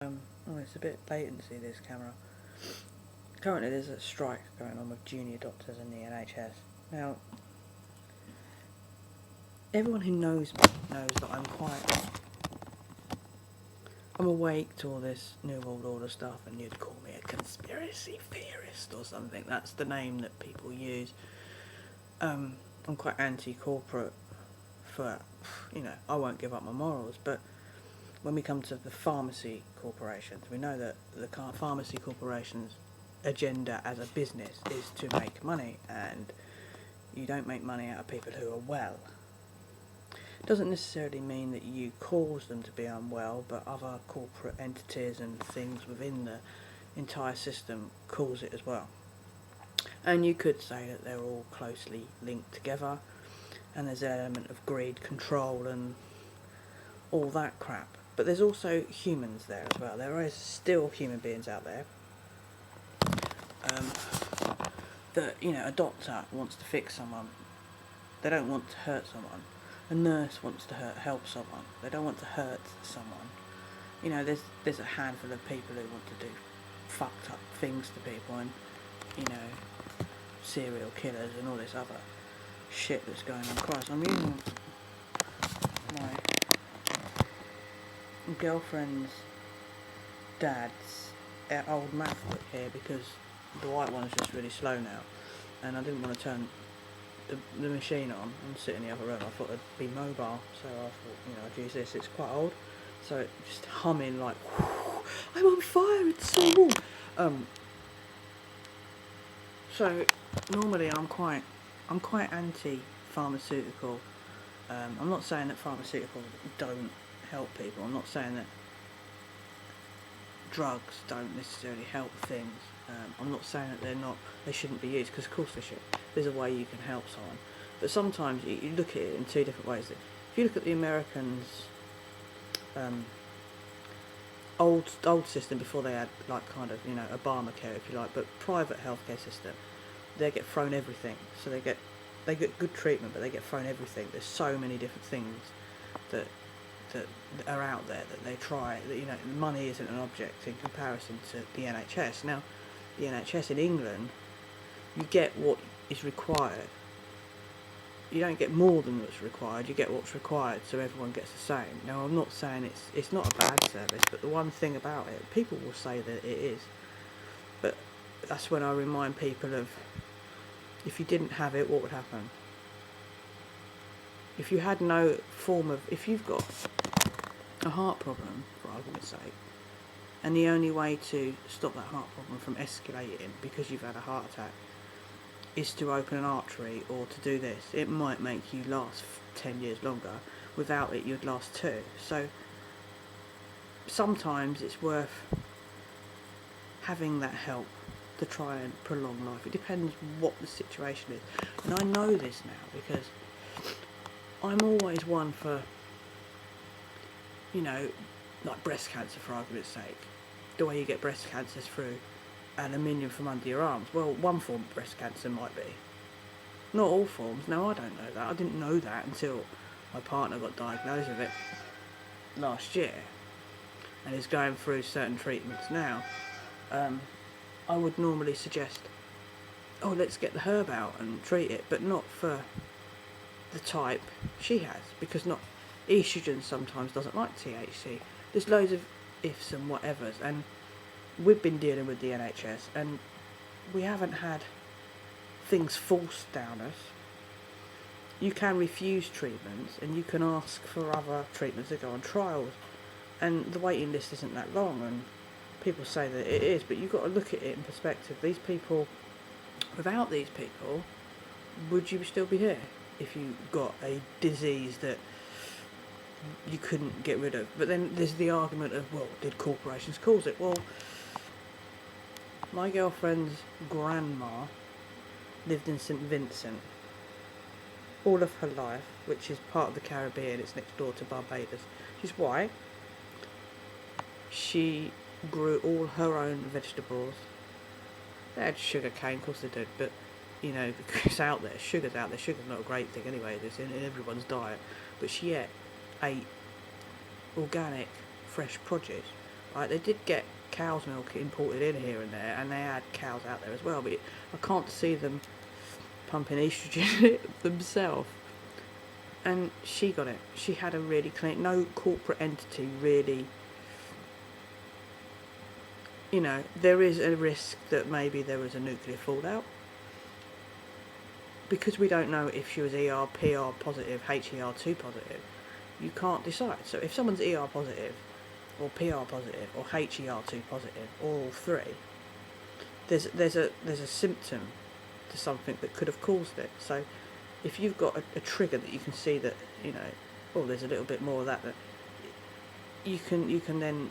Oh, it's a bit latency, this camera. Currently there's a strike going on with junior doctors in the NHS. Now, everyone who knows me knows that I'm awake to all this New World Order stuff, and you'd call me a conspiracy theorist or something. That's the name that people use. I'm quite anti-corporate for, I won't give up my morals, but when we come to the pharmacy corporations, we know that the pharmacy corporations' agenda as a business is to make money, and you don't make money out of people who are well. It doesn't necessarily mean that you cause them to be unwell, but other corporate entities and things within the entire system cause it as well. And you could say that they're all closely linked together, and there's an element of greed, control, and all that crap. But there's also humans there as well. There is still human beings out there. That, a doctor wants to fix someone. They don't want to hurt someone. A nurse wants to help someone. They don't want to hurt someone. There's a handful of people who want to do fucked up things to people, and, serial killers and all this other shit that's going on. Christ, I'm using my girlfriend's dad's old math book here because the white one's just really slow now, and I didn't want to turn the machine on and sit in the other room. I thought it'd be mobile, so I thought, I'd use this. It's quite old, so it just humming like, I'm on fire, it's so warm. So normally I'm quite anti-pharmaceutical. I'm not saying that pharmaceuticals don't help people. I'm not saying that drugs don't necessarily help things. I'm not saying that they shouldn't be used, because of course they should. There's a way you can help someone, but sometimes you look at it in two different ways. If you look at the Americans' old system before they had Obamacare, if you like, but private healthcare system, they get thrown everything. So they get good treatment, but they get thrown everything. There's so many different things that are out there that they try. That money isn't an object in comparison to the NHS. Now, the NHS in England, you get what is required. You don't get more than what's required. You get what's required, so everyone gets the same. Now, I'm not saying it's not a bad service, but the one thing about it, people will say that it is. But that's when I remind people of, if you didn't have it, what would happen? If you had no form of, if you've got a heart problem, for argument's sake, and the only way to stop that heart problem from escalating because you've had a heart attack is to open an artery or to do this, it might make you last 10 years longer. Without it, you'd last 2. So sometimes it's worth having that help to try and prolong life. It depends what the situation is. And I know this now because I'm always one for, like breast cancer, for argument's sake. The way you get breast cancer is through aluminium from under your arms. Well, one form of breast cancer might be. Not all forms. No, I don't know that. I didn't know that until my partner got diagnosed with it last year and is going through certain treatments now. I would normally suggest, let's get the herb out and treat it, but not for the type she has, because estrogen sometimes doesn't like THC. There's loads of ifs and whatevers, and we've been dealing with the NHS, and we haven't had things forced down us. You can refuse treatments, and you can ask for other treatments that go on trials, and the waiting list isn't that long, and people say that it is, but you've got to look at it in perspective. These people, without these people, would you still be here if you got a disease that you couldn't get rid of? But then there's the argument of, did corporations cause it? Well, my girlfriend's grandma lived in St Vincent all of her life, which is part of the Caribbean. It's next door to Barbados. She's white. She grew all her own vegetables. They had sugar cane, of course they did, but it's out there. Sugar's out there. Sugar's not a great thing anyway. It's in everyone's diet. But she ate organic, fresh produce. right? They did get cow's milk imported in here and there, and they had cows out there as well, but I can't see them pumping estrogen themselves. And she got it. She had a really clean, no corporate entity really, there is a risk that maybe there was a nuclear fallout. Because we don't know if she was ER, PR positive, HER2 positive, you can't decide. So if someone's ER positive, or PR positive, or HER2 positive, or all three, there's a symptom to something that could have caused it. So if you've got a trigger that you can see that, there's a little bit more of that you can then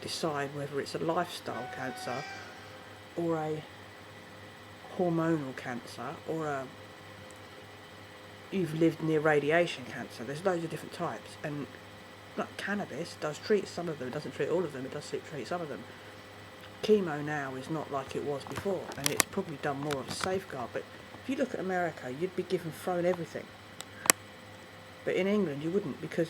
decide whether it's a lifestyle cancer or a hormonal cancer or you've lived near radiation cancer. There's loads of different types, and like cannabis does treat some of them, it doesn't treat all of them, it does treat some of them. Chemo now is not like it was before, and it's probably done more of a safeguard, but if you look at America, you'd be thrown everything. But in England you wouldn't, because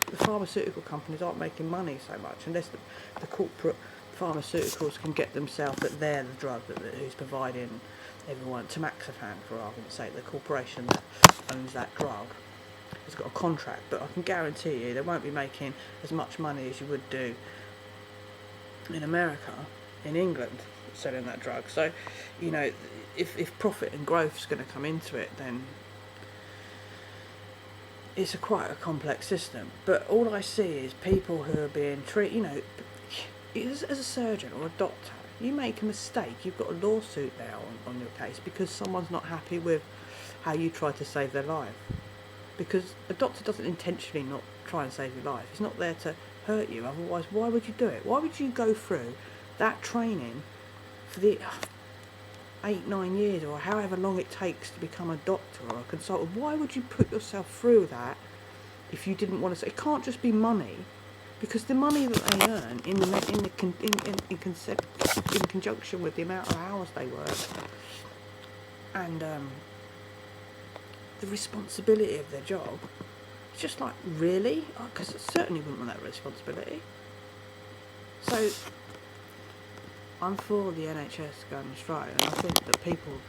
the pharmaceutical companies aren't making money so much, unless the corporate pharmaceuticals can get themselves that they're the drug who's providing everyone. Tamoxifen, for argument's sake, the corporation that owns that drug has got a contract, but I can guarantee you they won't be making as much money as you would do in America, in England, selling that drug. So, if profit and growth is going to come into it, then it's quite a complex system. But all I see is people who are being treated, as a surgeon or a doctor, you make a mistake, you've got a lawsuit now on your case because someone's not happy with how you try to save their life. Because a doctor doesn't intentionally not try and save your life. He's not there to hurt you, otherwise why would you do it? Why would you go through that training for the 8-9 years or however long it takes to become a doctor or a consultant? Why would you put yourself through that if you didn't want to say? It can't just be money, because the money that they earn in conjunction with the amount of hours they work and the responsibility of their job, it's just like, really? Because I certainly wouldn't want that responsibility. So I'm for the NHS going on strike, and I think that people,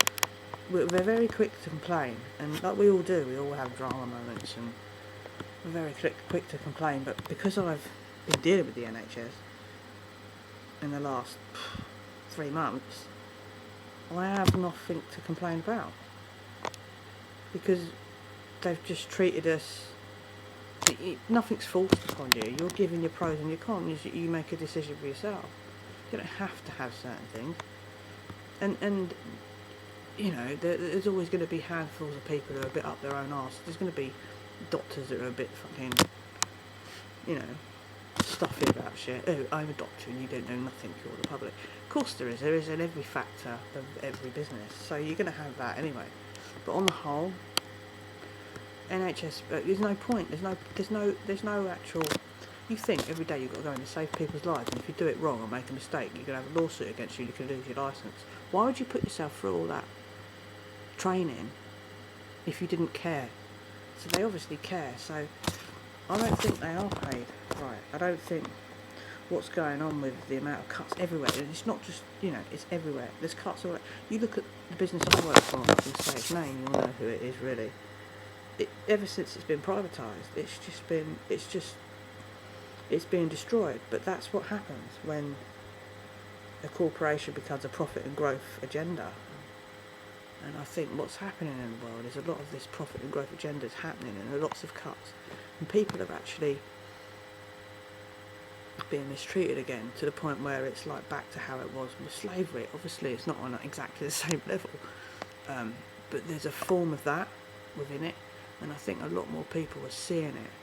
we're very quick to complain, and like we all do, we all have drama moments, and we're very quick to complain. But because I've been dealing with the NHS in the last 3 months, I have nothing to complain about, because they've just treated us. Nothing's forced upon you. You're given your pros and your cons. You make a decision for yourself. You don't have to have certain things, and there's always going to be handfuls of people who are a bit up their own arse. There's going to be doctors that are a bit fucking, stuffy about shit. Oh, I'm a doctor and you don't know nothing, you're the public. Of course there is. There is in every factor of every business. So you're going to have that anyway. But on the whole, NHS, there's no point. There's no actual. You think every day you've got to go in and save people's lives, and if you do it wrong or make a mistake, you're going to have a lawsuit against you. You can lose your licence. Why would you put yourself through all that training if you didn't care? So they obviously care. So I don't think they are paid right. I don't think what's going on with the amount of cuts everywhere. It's not just, it's everywhere. There's cuts all. You look at the business I work for. I'm not going to say its name. You'll know who it is really. Ever since it's been privatised, it's being destroyed. But that's what happens when a corporation becomes a profit and growth agenda. And I think what's happening in the world is a lot of this profit and growth agenda is happening, and there are lots of cuts, and people are actually being mistreated again, to the point where it's like back to how it was with slavery. Obviously it's not on exactly the same level, but there's a form of that within it, and I think a lot more people are seeing it.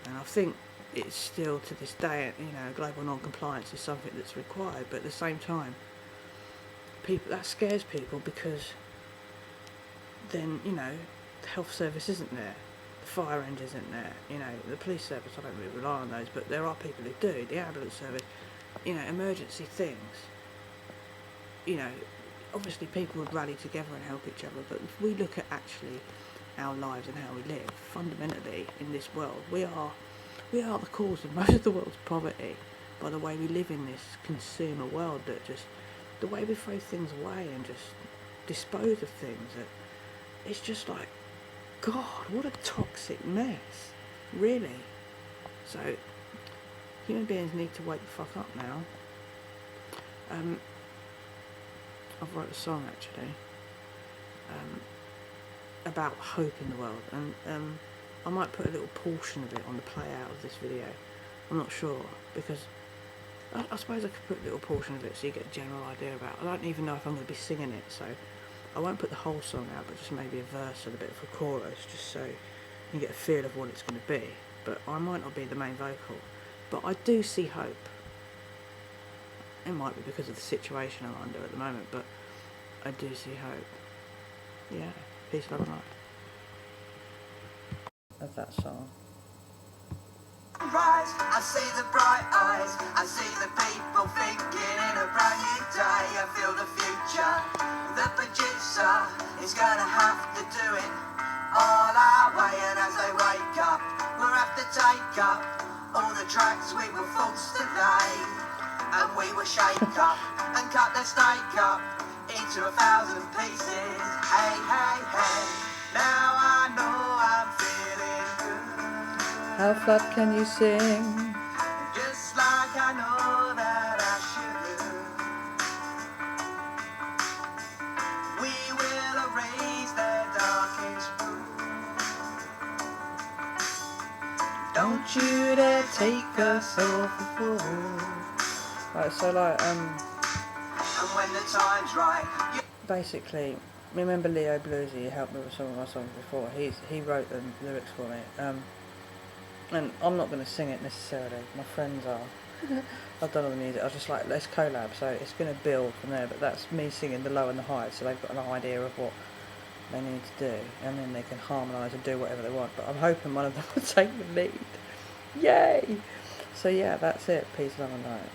And I think it's still to this day, global non-compliance is something that's required, but at the same time, that scares people, because then, the health service isn't there, the fire engine isn't there, the police service, I don't really rely on those, but there are people who do, the ambulance service, emergency things. Obviously people would rally together and help each other, but if we look at actually our lives and how we live, fundamentally in this world, we are the cause of most of the world's poverty, by the way we live in this consumer world, that just the way we throw things away and just dispose of things, that it's just like, God, what a toxic mess, really. So human beings need to wake the fuck up now. I've wrote a song actually about hope in the world, and I might put a little portion of it on the play out of this video. I'm not sure, because I suppose I could put a little portion of it so you get a general idea about it. I don't even know if I'm going to be singing it, so I won't put the whole song out, but just maybe a verse and a bit of a chorus, just so you get a feel of what it's going to be. But I might not be the main vocal, but I do see hope. It might be because of the situation I'm under at the moment, but I do see hope. Yeah, peace, love and light. Of that song. Rise, I see the bright eyes, I see the people thinking in a brand new day. I feel the future, the producer is gonna have to do it all our way. And as they wake up, we'll have to take up all the tracks we were forced to lay. And we will shake up and cut the steak up into 1,000 pieces. Hey, hey, hey, now I know I'm feeling good. How flat can you sing? Just like I know that I should. We will erase their darkest proof. Don't you dare take us off the floor. Right, so like, And when the time's right, basically, remember Leo Bluesy, he helped me with some of my songs before. He wrote the lyrics for me. And I'm not going to sing it necessarily. My friends are. I've done all the music. I was just like, let's collab. So it's going to build from there. But that's me singing the low and the high. So they've got an idea of what they need to do. And then they can harmonise and do whatever they want. But I'm hoping one of them will take the lead. Yay! So yeah, that's it. Peace, love and light.